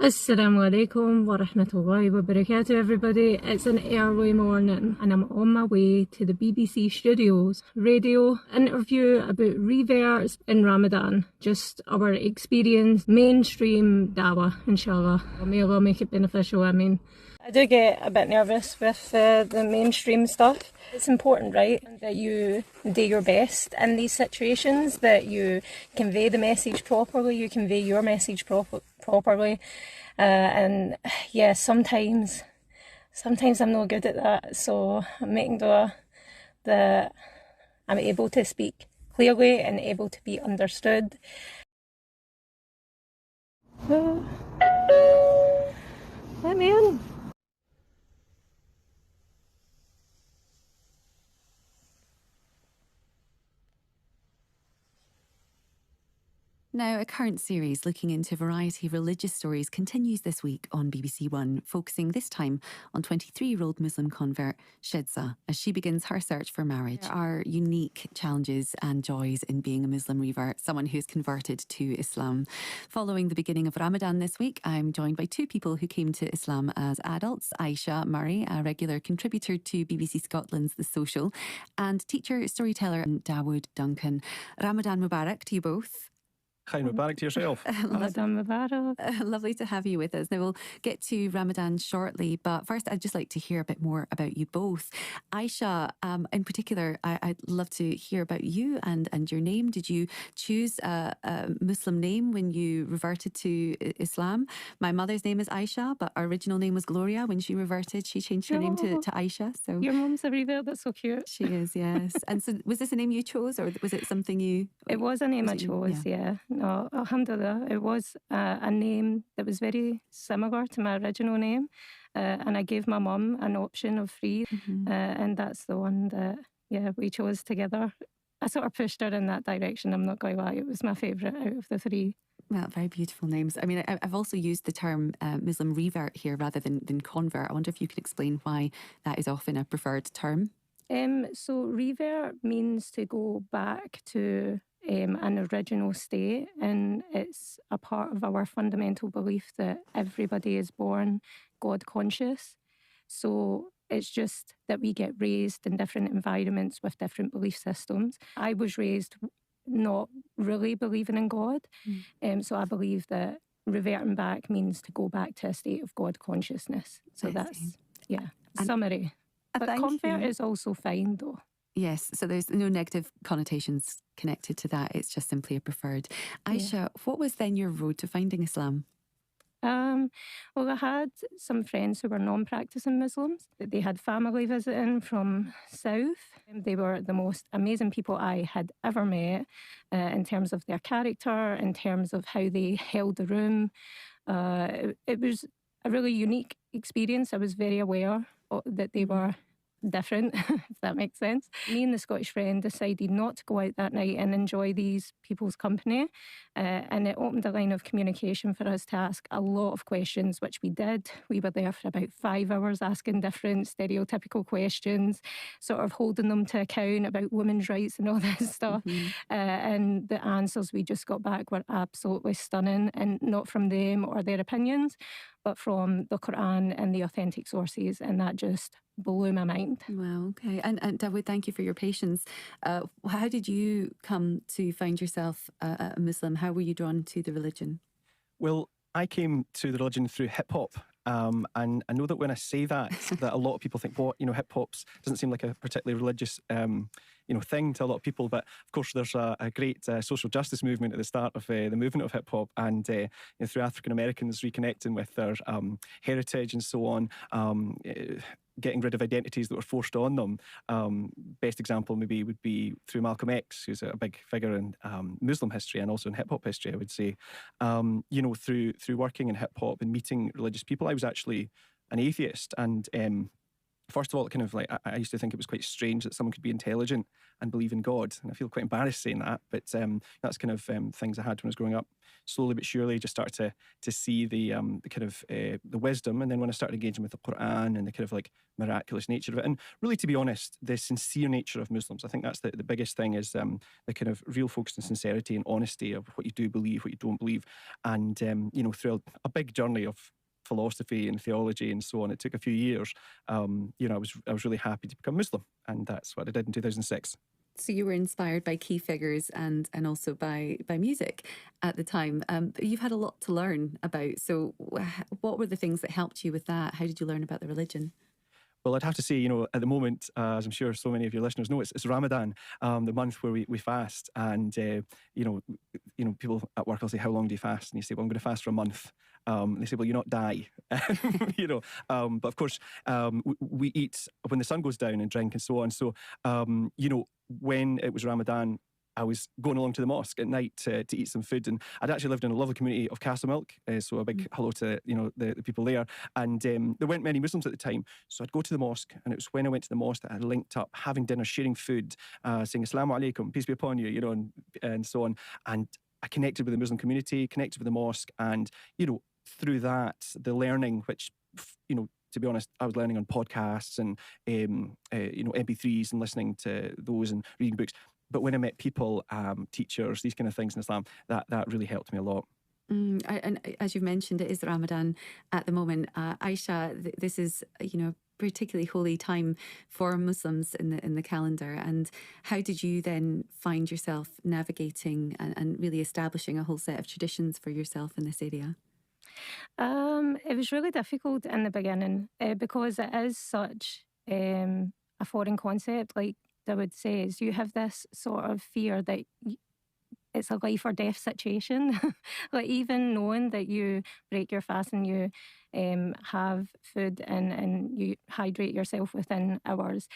Assalamu alaikum wa rahmatullahi wa barakatuh, everybody. It's an early morning and I'm on my way to the BBC Studios radio interview about reverts in Ramadan. Just our experience, mainstream dawah, inshallah. May Allah make it beneficial, Ameen. I do get a bit nervous with the mainstream stuff. It's important, right, that you do your best in these situations, that you convey the message properly, you convey your message properly. And yeah, sometimes I'm not good at that, so I'm making dua that I'm able to speak clearly and able to be understood. Let me in. Now, a current series looking into a variety of religious stories continues this week on BBC One, focusing this time on 23-year-old Muslim convert Shedza as she begins her search for marriage. There are unique challenges and joys in being a Muslim revert, someone who's converted to Islam. Following the beginning of Ramadan this week, I'm joined by two people who came to Islam as adults: Aisha Murray, a regular contributor to BBC Scotland's The Social, and teacher, storyteller Dawood Duncan. Ramadan Mubarak to you both. Khair Mubarak to yourself. Ramadan Mubarak. Lovely to have you with us. Now, we'll get to Ramadan shortly, but first I'd just like to hear a bit more about you both. Aisha, in particular, I'd love to hear about you and your name. Did you choose a Muslim name when you reverted to Islam? My mother's name is Aisha, but our original name was Gloria. When she reverted, she changed her name to Aisha. So your mum's a revert, that's so cute. She is, yes. And so was this a name you chose, or was it something you... It was a name I chose, yeah. No, alhamdulillah, it was a name that was very similar to my original name, and I gave my mum an option of three, and that's the one that, we chose together. I sort of pushed her in that direction, I'm not going to lie, it was my favourite out of the three. Well, very beautiful names. I mean, I've also used the term Muslim revert here rather than convert. I wonder if you could explain why that is often a preferred term. So revert means to go back to an original state, and it's a part of our fundamental belief that everybody is born God conscious. So it's just that we get raised in different environments with different belief systems. I was raised not really believing in God, so I believe that reverting back means to go back to a state of God consciousness. So that's, summary. But convert is also fine, though. Yes, so there's no negative connotations connected to that. It's just simply a preferred. Aisha, what was then your road to finding Islam? Well, I had some friends who were non-practicing Muslims. They had family visiting from South. They were the most amazing people I had ever met in terms of their character, in terms of how they held the room. It was a really unique experience. I was very aware that they were different, if that makes sense. Me and the Scottish friend decided not to go out that night and enjoy these people's company, and it opened a line of communication for us to ask a lot of questions, which we did. We were there for about 5 hours asking different stereotypical questions, sort of holding them to account about women's rights and all this stuff, and the answers we just got back were absolutely stunning, and not from them or their opinions, but from the Quran and the authentic sources, and that just blew my mind. Wow, okay. And Dawood, thank you for your patience. How did you come to find yourself a Muslim? How were you drawn to the religion? Well, I came to the religion through hip hop. And I know that when I say that, that a lot of people think, well, hip hop doesn't seem like a particularly religious, thing to a lot of people. But of course, there's a great social justice movement at the start of the movement of hip hop, and through African Americans reconnecting with their heritage and so on. Getting rid of identities that were forced on them. Best example maybe would be through Malcolm X, who's a big figure in Muslim history and also in hip hop history, I would say. Through working in hip hop and meeting religious people, I was actually an atheist, and first of all, kind of like I used to think it was quite strange that someone could be intelligent and believe in God, and I feel quite embarrassed saying that. But that's kind of things I had when I was growing up. Slowly but surely, just started to see the kind of the wisdom, and then when I started engaging with the Quran and the kind of like miraculous nature of it, and really, to be honest, the sincere nature of Muslims. I think that's the biggest thing is the kind of real focus on sincerity and honesty of what you do believe, what you don't believe, and through a big journey of philosophy and theology and so on. It took a few years. I was really happy to become Muslim, and that's what I did in 2006. So you were inspired by key figures and also by music at the time. You've had a lot to learn about. So what were the things that helped you with that? How did you learn about the religion? Well, I'd have to say, at the moment, as I'm sure so many of your listeners know, it's Ramadan, the month where we fast. And, people at work will say, how long do you fast? And you say, well, I'm going to fast for a month. They say, well, you not die. But of course, we eat when the sun goes down and drink and so on. So, when it was Ramadan, I was going along to the mosque at night to eat some food, and I'd actually lived in a lovely community of Castlemilk, so a big hello to the people there. And there weren't many Muslims at the time, so I'd go to the mosque, and it was when I went to the mosque that I linked up, having dinner, sharing food, saying Assalamu alaikum, peace be upon you, and so on. And I connected with the Muslim community, connected with the mosque, and through that, the learning, which to be honest, I was learning on podcasts and MP3s and listening to those and reading books. But when I met people, teachers, these kind of things in Islam, that really helped me a lot. And as you've mentioned, it is Ramadan at the moment. Aisha, this is, a particularly holy time for Muslims in the calendar. And how did you then find yourself navigating and really establishing a whole set of traditions for yourself in this area? It was really difficult in the beginning because it is such a foreign concept. Like Dawood says, you have this sort of fear that it's a life or death situation. Like even knowing that you break your fast and you have food and you hydrate yourself within hours,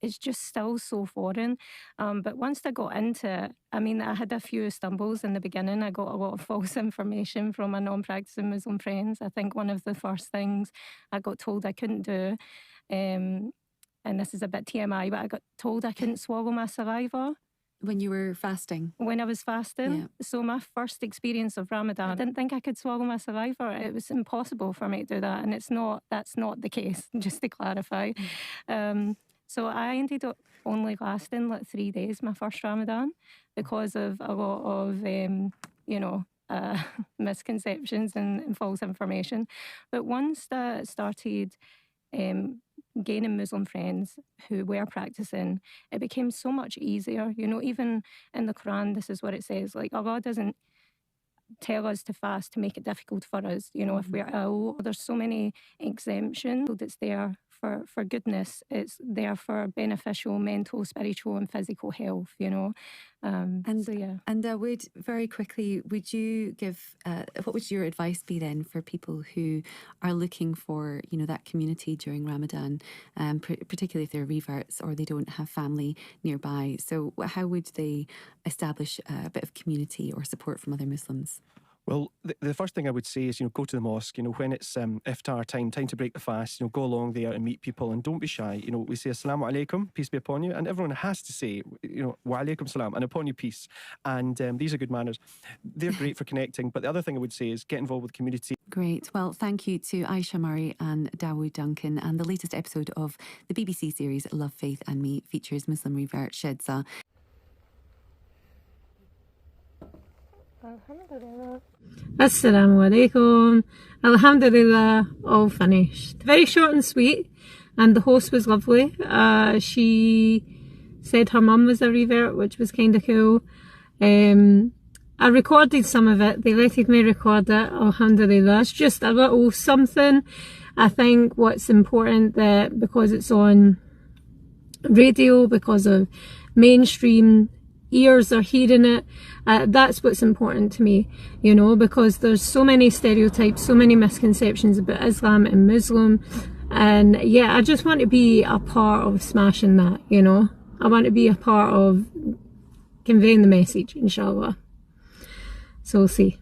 it's just still so foreign. But once I got into it, I had a few stumbles in the beginning. I got a lot of false information from my non-practicing Muslim friends. I think one of the first things I got told I couldn't do, and this is a bit TMI, but I got told I couldn't swallow my saliva. When you were fasting? When I was fasting. Yeah. So my first experience of Ramadan, I didn't think I could swallow my saliva. It was impossible for me to do that. And that's not the case, just to clarify. So I ended up only lasting like 3 days, my first Ramadan, because of a lot of, misconceptions and false information. But once I started gaining Muslim friends who were practicing, it became so much easier. Even in the Quran, this is what it says, like Allah doesn't tell us to fast to make it difficult for us. If we're ill, there's so many exemptions. It's there for goodness. It's there for beneficial mental, spiritual and physical health, And very quickly, would you give, what would your advice be then for people who are looking for, that community during Ramadan, particularly if they're reverts or they don't have family nearby? So how would they establish a bit of community or support from other Muslims? Well, the first thing I would say is, go to the mosque, when it's iftar time to break the fast, go along there and meet people and don't be shy. We say Assalamu alaikum, peace be upon you, and everyone has to say, wa alaikum salam, and upon you peace. And these are good manners. They're great for connecting. But the other thing I would say is get involved with the community. Great. Well, thank you to Aisha Murray and Dawood Duncan. And the latest episode of the BBC series Love, Faith and Me features Muslim revert Shedza. Assalamu alaikum. Alhamdulillah, all finished. Very short and sweet, and the host was lovely. She said her mum was a revert, which was kind of cool. I recorded some of it. They letted me record it. Alhamdulillah. It's just a little something. I think what's important that because it's on radio, because of mainstream ears are hearing it, that's what's important to me, because there's so many stereotypes, so many misconceptions about Islam and Muslim, and I just want to be a part of smashing that. I want to be a part of conveying the message, inshallah. So we'll see.